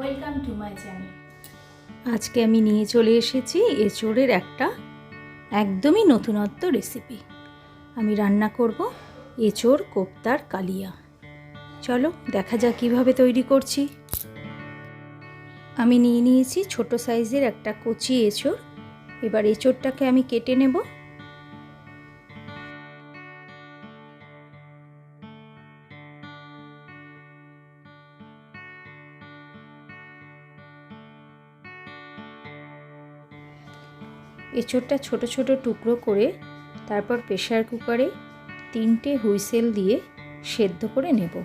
Welcome to my channel. আজকে আমি নিয়ে চলে এসেছি এঁচোড়ের একটা একদমই নতুনত্ব রেসিপি। আমি রান্না করব এঁচোড় কোফতার কালিয়া। চলো দেখা যাক কীভাবে তৈরি করছি। আমি নিয়ে নিয়েছি ছোট সাইজের একটা কচি এঁচোড়। এবার এঁচোড়টাকে আমি কেটে নেব। এঁচোড়টা ছোট ছোট টুকরো করে তারপর প্রেসার কুকারে 3টে হুইসেল দিয়ে সেদ্ধ করে নেব।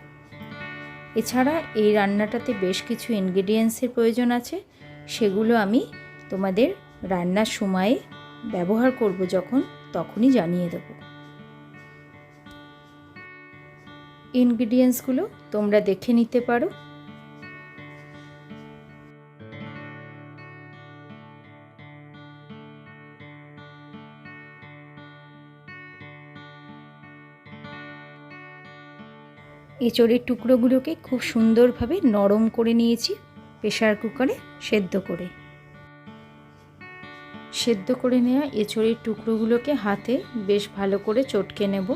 এছাড়া এই রান্নাটাতে বেশ কিছু ইনগ্রেডিয়েন্টসের প্রয়োজন আছে, সেগুলো আমি তোমাদের রান্নার সময়ে ব্যবহার করব যখন, তখনই জানিয়ে দেব। ইনগ্রেডিয়েন্টসগুলো তোমরা দেখে নিতে পারো। এঁচোড়ের টুকরোগুলোকে খুব সুন্দরভাবে নরম করে নিয়েছি প্রেসার কুকারে সেদ্ধ করে। সেদ্ধ করে নেওয়া এঁচোড়ের টুকরোগুলোকে হাতে বেশ ভালো করে চটকে নেব।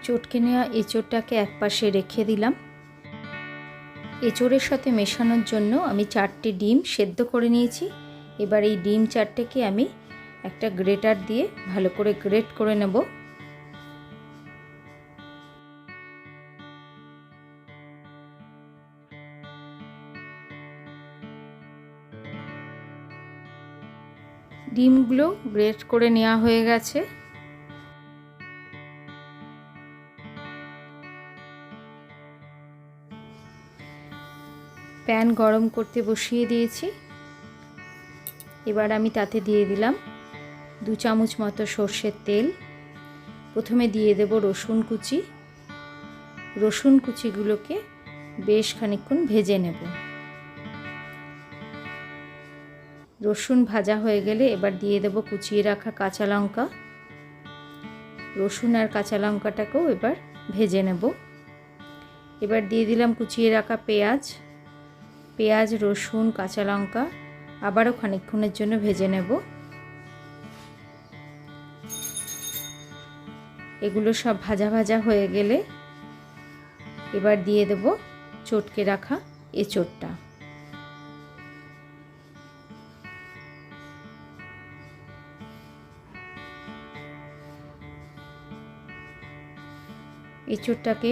চটকে নেওয়া এঁচোড়টাকে একপাশে রেখে দিলাম। এঁচোড়ের সাথে মেশানোর জন্য আমি 4টে ডিম সেদ্ধ করে নিয়েছি। এবার এই ডিম 4টেকে আমি একটা গ্রেটার দিয়ে ভালো করে গ্রেট করে নেব। ডিমগুলো গ্রেট করে নেওয়া হয়ে গেছে। প্যান গরম করতে বসিয়ে দিয়েছি। এবার আমি তাতে দিয়ে দিলাম 2 চামচ মতো সর্ষের তেল। প্রথমে দিয়ে দেব রসুন কুচি। রসুন কুচিগুলোকে বেশ খানিকক্ষণ ভেজে নেব। রসুন ভাজা হয়ে গেলে এবার দিয়ে দেব কুচিয়ে রাখা কাঁচা লঙ্কা। রসুন আর কাঁচা লঙ্কাটাকেও এবার ভেজে নেব। এবার দিয়ে দিলাম কুচিয়ে রাখা পেঁয়াজ। পেঁয়াজ, রসুন, কাঁচা লঙ্কা আবারও খানিকক্ষণের জন্য ভেজে নেব। এগুলো সব ভাজা ভাজা হয়ে গেলে এবার দিয়ে দেব চটকে রাখা এঁচোড়টা। এঁচোড়টাকে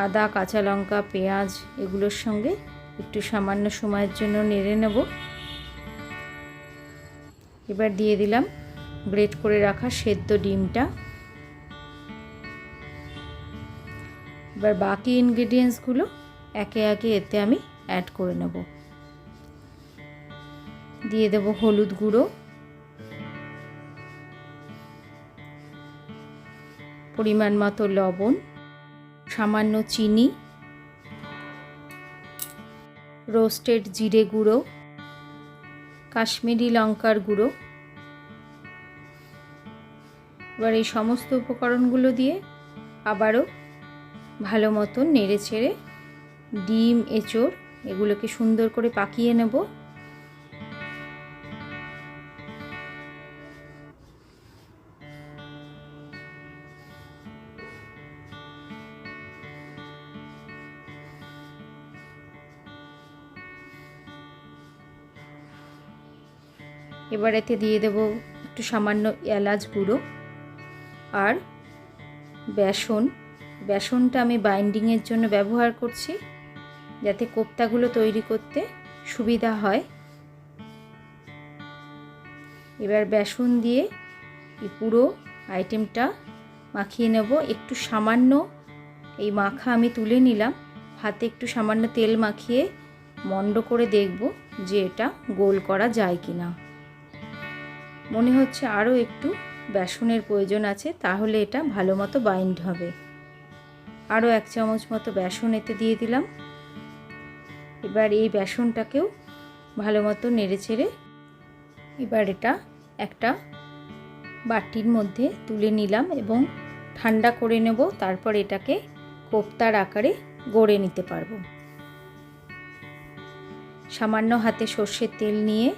আদা, কাঁচা লঙ্কা, পেঁয়াজ এগুলোর সঙ্গে একটু সামান্য সময়ের জন্য নেড়ে নেব। এবার দিয়ে দিলাম গ্রেট করে রাখা সেদ্ধ ডিমটা। এবার বাকি ইনগ্রেডিয়েন্টসগুলো একে একে এতে আমি অ্যাড করে নেব। দিয়ে দেব হলুদ গুঁড়ো, পরিমাণ মতো লবণ, সামান্য চিনি, রোস্টেড জিরে গুঁড়ো, কাশ্মীরি লঙ্কার গুঁড়ো। এবার এই সমস্ত উপকরণগুলো দিয়ে আবারও ভালো মতন নেড়ে ছেড়ে ডিম, এঁচোড় এগুলোকে সুন্দর করে পাকিয়ে নেব। এবার এতে দিয়ে দেব একটু সামান্য এলাচ গুঁড়ো আর বেসন। বেসনটা আমি বাইন্ডিংয়ের জন্য ব্যবহার করছি, যাতে কোফতাগুলো তৈরি করতে সুবিধা হয়। এবার বেসন দিয়ে এই পুরো আইটেমটা মাখিয়ে নেব। একটু সামান্য এই মাখা আমি তুলে নিলাম। হাতে একটু সামান্য তেল মাখিয়ে মন্ড করে দেখব যে এটা গোল করা যায় কি না। মনে হচ্ছে আরও একটু বেসনের প্রয়োজন আছে, তাহলে এটা ভালো মতো বাইন্ড হবে। আরও 1 চামচ মতো বেসন এতে দিয়ে দিলাম। এবার এই বেসনটাকেও ভালো মতো নেড়ে চেড়ে এবার এটা একটা বাটির মধ্যে তুলে নিলাম এবং ঠান্ডা করে নেব। তারপর এটাকে কোফতার আকারে গড়ে নিতে পারবো। সামান্য হাতে সর্ষের তেল নিয়ে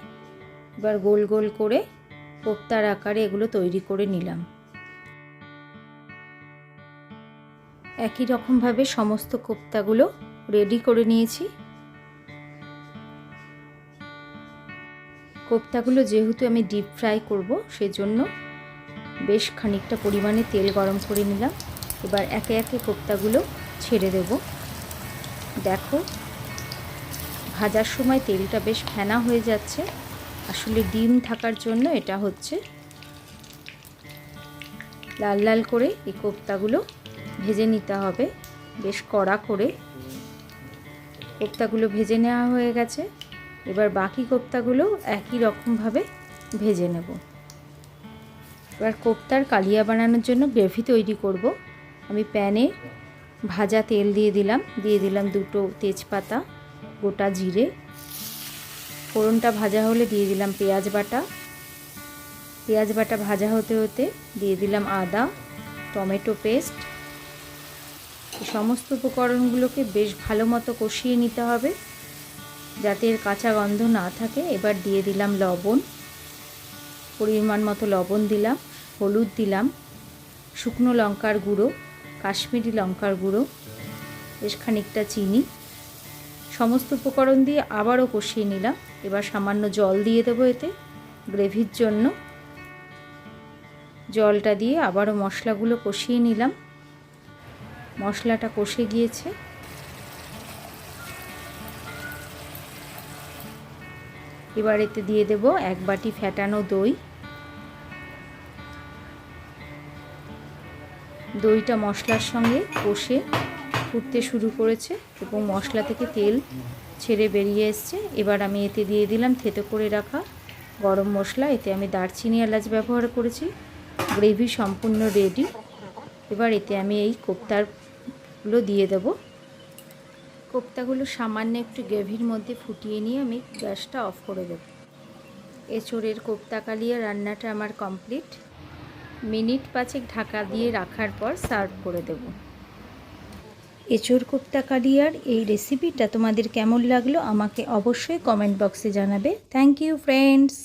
এবার গোল গোল করে কোপ্তার আকারে এগুলো তৈরি করে নিলাম। একই রকমভাবে সমস্ত কোপ্তাগুলো রেডি করে নিয়েছি। কোপ্তাগুলো যেহেতু আমি ডিপ ফ্রাই করব, সেজন্য বেশ খানিকটা পরিমাণে তেল গরম করে নিলাম। এবার একে একে কোপ্তাগুলো ছেড়ে দেব। দেখো, ভাজার সময় তেলটা বেশ ফেনা হয়ে যাচ্ছে, আসলে ডিম থাকার জন্য এটা হচ্ছে। লাল লাল করে এই কোপ্তাগুলো ভেজে নিতে হবে, বেশ কড়া করে। কোপ্তাগুলো ভেজে নেওয়া হয়ে গেছে। এবার বাকি কোপ্তাগুলো একই রকমভাবে ভেজে নেব। এবার কোপ্তার কালিয়া বানানোর জন্য গ্রেভি তৈরি করব। আমি প্যানে ভাজা তেল দিয়ে দিলাম 2টো তেজপাতা, গোটা জিরে। ফোড়নটা ভাজা হলে দিয়ে দিলাম পেঁয়াজ বাটা ভাজা হতে হতে দিয়ে দিলাম আদা, টমেটো পেস্ট। এই সমস্ত উপকরণগুলোকে বেশ ভালো মতো কষিয়ে নিতে হবে যাতে এর কাঁচা গন্ধ না থাকে। এবার দিয়ে দিলাম লবণ, পরিমাণ মতো লবণ দিলাম, হলুদ দিলাম, শুকনো লঙ্কার গুঁড়ো, কাশ্মীরি লঙ্কার গুঁড়ো, বেশ খানিকটা চিনি। সমস্ত উপকরণ দিয়ে আবারও কষিয়ে নিলাম। এবার সামান্য জল দিয়ে দেবো এতে গ্রেভির জন্য। জলটা দিয়ে আবারও মশলাগুলো কষিয়ে নিলাম। মশলাটা কষে গিয়েছে। এবার এতে দিয়ে দেব 1 বাটি ফ্যাটানো দই। দইটা মশলার সঙ্গে কষে ফুটতে শুরু করেছে এবং মশলা থেকে তেল ছেড়ে বেরিয়ে এসছে। এবার আমি এতে দিয়ে দিলাম থেতো করে রাখা গরম মশলা। এতে আমি দারচিনি এলাচ ব্যবহার করেছি। গ্রেভি সম্পূর্ণ রেডি। এবার এতে আমি এই কোপ্তাগুলো দিয়ে দেব। কোপ্তাগুলো সামান্য একটু গ্রেভির মধ্যে ফুটিয়ে নিয়ে আমি গ্যাসটা অফ করে দেব। এঁচোড়ের কোপ্তা কালিয়া রান্নাটা আমার কমপ্লিট। মিনিট 5 ঢাকা দিয়ে রাখার পর সার্ভ করে দেব। এঁচোড় কোপ্তা কালিয়ার এই রেসিপিটা তোমাদের কেমন লাগলো আমাকে অবশ্যই কমেন্ট বক্সে জানাবে। Thank you friends.